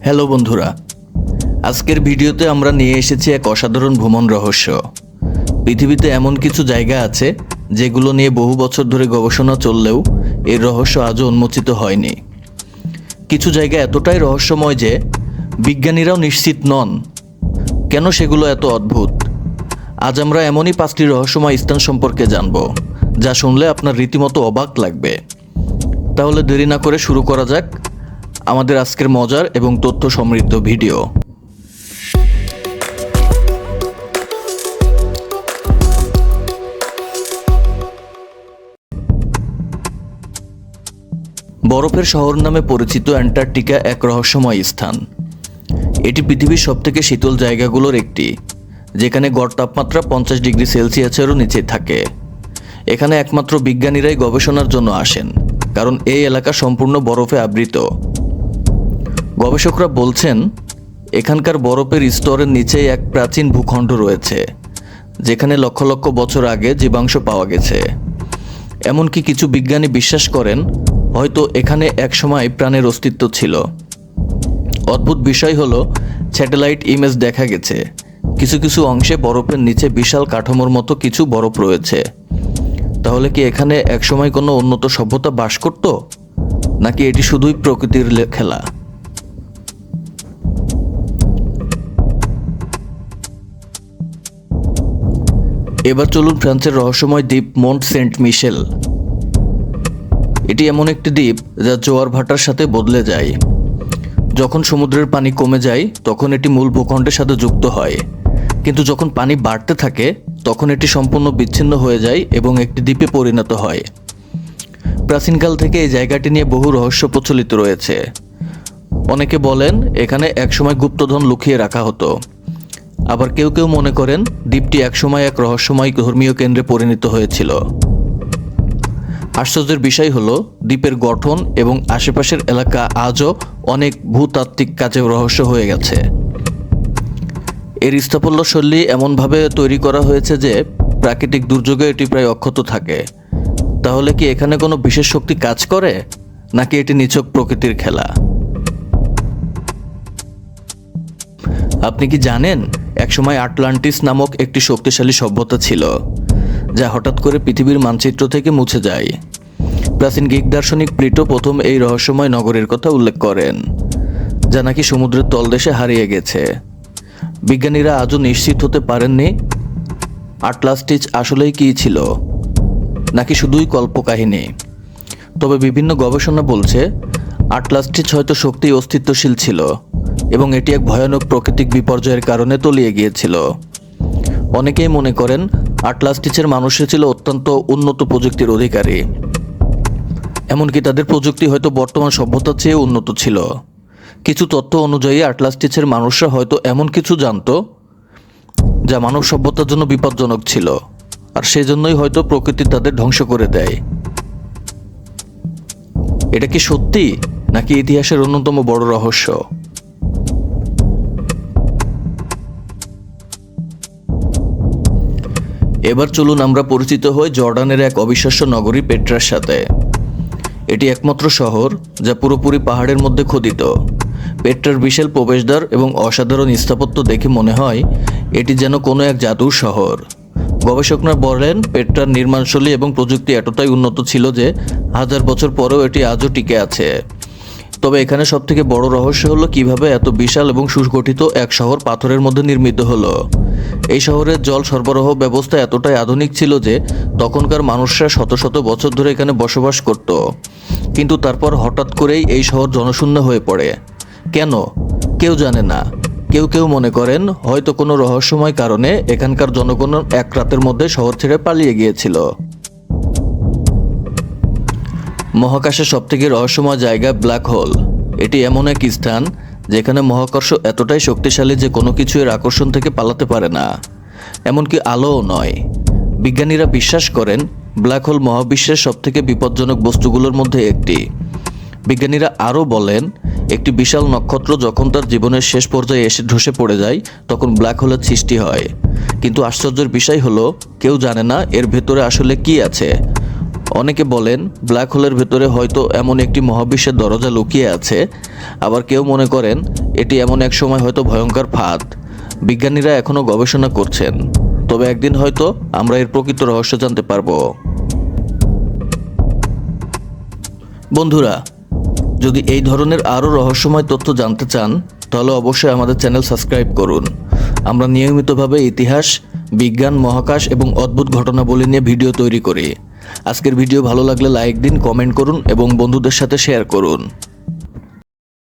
Hello বন্ধুরা, আজকের ভিডিওতে আমরা নিয়ে এসেছি এক অসাধারণ ভ্রমণ রহস্য। পৃথিবীতে এমন কিছু জায়গা আছে যেগুলো নিয়ে বহু বছর ধরে গবেষণা চললেও এর রহস্য আজও উন্মোচিত হয়নি। কিছু জায়গা এতটাই রহস্যময় যে বিজ্ঞানীরাও নিশ্চিত নন কেন সেগুলো এত অদ্ভুত। আজ আমরা এমনই 5টি রহস্যময় স্থান সম্পর্কে জানব যা শুনলে আপনার রীতিমতো অবাক লাগবে। তাহলে দেরি না করে শুরু করা যাক আমাদের আজকের মজার এবং তথ্য সমৃদ্ধ ভিডিও। বরফের শহর নামে পরিচিত অ্যান্টার্কটিকা এক রহস্যময় স্থান। এটি পৃথিবীর সবথেকে শীতল জায়গাগুলোর একটি, যেখানে গড় তাপমাত্রা 50 ডিগ্রি সেলসিয়াসেরও নিচে থাকে। এখানে একমাত্র বিজ্ঞানীরাই গবেষণার জন্য আসেন, কারণ এই এলাকা সম্পূর্ণ বরফে আবৃত। গবেষকরা বলছেন এখানকার বরফের স্তরের নিচেই এক প্রাচীন ভূখণ্ড রয়েছে, যেখানে লক্ষ লক্ষ বছর আগে জীবাশ্ম পাওয়া গেছে। এমনকি কিছু বিজ্ঞানী বিশ্বাস করেন হয়তো এখানে একসময় প্রাণের অস্তিত্ব ছিল। অদ্ভুত বিষয় হলো, স্যাটেলাইট ইমেজ দেখা গেছে কিছু কিছু অংশে বরফের নিচে বিশাল কাঠামোর মতো কিছু বরফ রয়েছে। তাহলে কি এখানে একসময় কোনো উন্নত সভ্যতা বাস করত, নাকি এটি শুধুই প্রকৃতির খেলা? এবার চলুন ফ্রান্সের রহস্যময় দ্বীপ মন্ট সেন্ট মিশেল। এটি এমন একটি দ্বীপ যা জোয়ার ভাটার সাথে বদলে যায়। যখন সমুদ্রের পানি কমে যায় তখন এটি মূল ভূখণ্ডের সাথে যুক্ত হয়, কিন্তু যখন পানি বাড়তে থাকে তখন এটি সম্পূর্ণ বিচ্ছিন্ন হয়ে যায় এবং একটি দ্বীপে পরিণত হয়। প্রাচীনকাল থেকে এই জায়গাটি নিয়ে বহু রহস্য প্রচলিত রয়েছে। অনেকে বলেন এখানে একসময় গুপ্তধন লুকিয়ে রাখা হতো। আবার কেউ কেউ মনে করেন দ্বীপটি একসময় এক রহস্যময় ধর্মীয় কেন্দ্রে পরিণত হয়েছিল। আশ্চর্যের বিষয় হলো, দ্বীপের গঠন এবং আশেপাশের এলাকা আজও অনেক ভূতাত্ত্বিক কাজে রহস্য হয়ে গেছে। এর স্থাপত্যশৈলী এমনভাবে তৈরি করা হয়েছে যে প্রাকৃতিক দুর্যোগে এটি প্রায় অক্ষত থাকে। তাহলে কি এখানে কোনো বিশেষ শক্তি কাজ করে, নাকি এটি নিছক প্রকৃতির খেলা? আপনি কি জানেন একসময় আটলান্টিস নামক একটি শক্তিশালী সভ্যতা ছিল, যা হঠাৎ করে পৃথিবীর মানচিত্র থেকে মুছে যায়? প্রাচীন গ্রিক দার্শনিক প্লেটো প্রথম এই রহস্যময় নগরের কথা উল্লেখ করেন, যা নাকি সমুদ্রের তলদেশে হারিয়ে গেছে। বিজ্ঞানীরা আজও নিশ্চিত হতে পারেননি আটলান্টিস আসলেই কী ছিল, নাকি শুধুই কল্পকাহিনী। তবে বিভিন্ন গবেষণা বলছে আটলান্টিস হয়তো সত্যি অস্তিত্বশীল ছিল এবং এটি এক ভয়ানক প্রাকৃতিক বিপর্যয়ের কারণে তলিয়ে গিয়েছিল। অনেকেই মনে করেন আটলান্টিসের মানুষরা ছিল অত্যন্ত উন্নত প্রযুক্তির অধিকারী, এমনকি তাদের প্রযুক্তি হয়তো বর্তমান সভ্যতার চেয়ে উন্নত ছিল। কিছু তথ্য অনুযায়ী আটলান্টিসের মানুষরা হয়তো এমন কিছু জানতো যা মানব সভ্যতার জন্য বিপজ্জনক ছিল, আর সেজন্যই হয়তো প্রকৃতি তাদের ধ্বংস করে দেয়। এটা কি সত্যি, নাকি ইতিহাসের অন্যতম বড় রহস্য? এবার চলুন আমরা পরিচিত হই জর্ডানের এক অবিশ্বাস্য নগরী পেট্রার সাথে। এটি একমাত্র শহর যা পুরোপুরি পাহাড়ের মধ্যে খোদিত। পেট্রার বিশাল প্রবেশদ্বার এবং অসাধারণ স্থাপত্য দেখে মনে হয় এটি যেন কোনো এক জাদুর শহর। গবেষকরা বলেন পেট্রার নির্মাণশৈলী এবং প্রযুক্তি এতটাই উন্নত ছিল যে 1000 বছর পরেও এটি আজও টিকে আছে। তবে এখানে সবথেকে বড় রহস্য হলো কিভাবে এত বিশাল এবং সুগঠিত এক শহর পাথরের মধ্যে নির্মিত হলো। এই শহরের জল সরবরাহ ব্যবস্থা এতটাই আধুনিক ছিল যে তখনকার মানুষরা শত শত বছর ধরে এখানে বসবাস করত। কিন্তু তারপর হঠাৎ করেই এই শহর জনশূন্য হয়ে পড়ে। কেন, কেউ জানে না। কেউ কেউ মনে করেন হয়তো কোনো রহস্যময় কারণে এখানকার জনগণ এক রাতের মধ্যে শহর ছেড়ে পালিয়ে গিয়েছিল। মহাকাশের সবথেকে রহস্যময় জায়গা ব্ল্যাক হোল। এটি এমন এক স্থান যেখানে মহাকর্ষ এতটাই শক্তিশালী যে কোনো কিছু এর আকর্ষণ থেকে পালাতে পারে না, এমনকি আলোও নয়। বিজ্ঞানীরা বিশ্বাস করেন ব্ল্যাক হোল মহাবিশ্বের সবথেকে বিপজ্জনক বস্তুগুলোর মধ্যে একটি। বিজ্ঞানীরা আরও বলেন একটি বিশাল নক্ষত্র যখন তার জীবনের শেষ পর্যায়ে এসে ধসে পড়ে যায় তখন ব্ল্যাক হোলের সৃষ্টি হয়। কিন্তু আশ্চর্যের বিষয় হলো কেউ জানে না এর ভেতরে আসলে কি আছে। অনেকে বলেন ব্ল্যাক হোলের ভেতরে হয়তো এমন একটি মহাবিশ্বের দরজা লুকিয়ে আছে, আবার কেউ মনে করেন এটি এমন এক সময় হয়তো ভয়ঙ্কর ফাঁদ। বিজ্ঞানীরা এখনও গবেষণা করছেন, তবে একদিন হয়তো আমরা এর প্রকৃত রহস্য জানতে পারবো। বন্ধুরা, যদি এই ধরনের আরও রহস্যময় তথ্য জানতে চান তাহলে অবশ্যই আমাদের চ্যানেল সাবস্ক্রাইব করুন। আমরা নিয়মিতভাবে ইতিহাস, বিজ্ঞান, মহাকাশ এবং অদ্ভুত ঘটনাবলী নিয়ে ভিডিও তৈরি করি। আজকের ভিডিও ভালো লাগলে লাইক দিন, কমেন্ট করুন এবং বন্ধুদের সাথে শেয়ার করুন।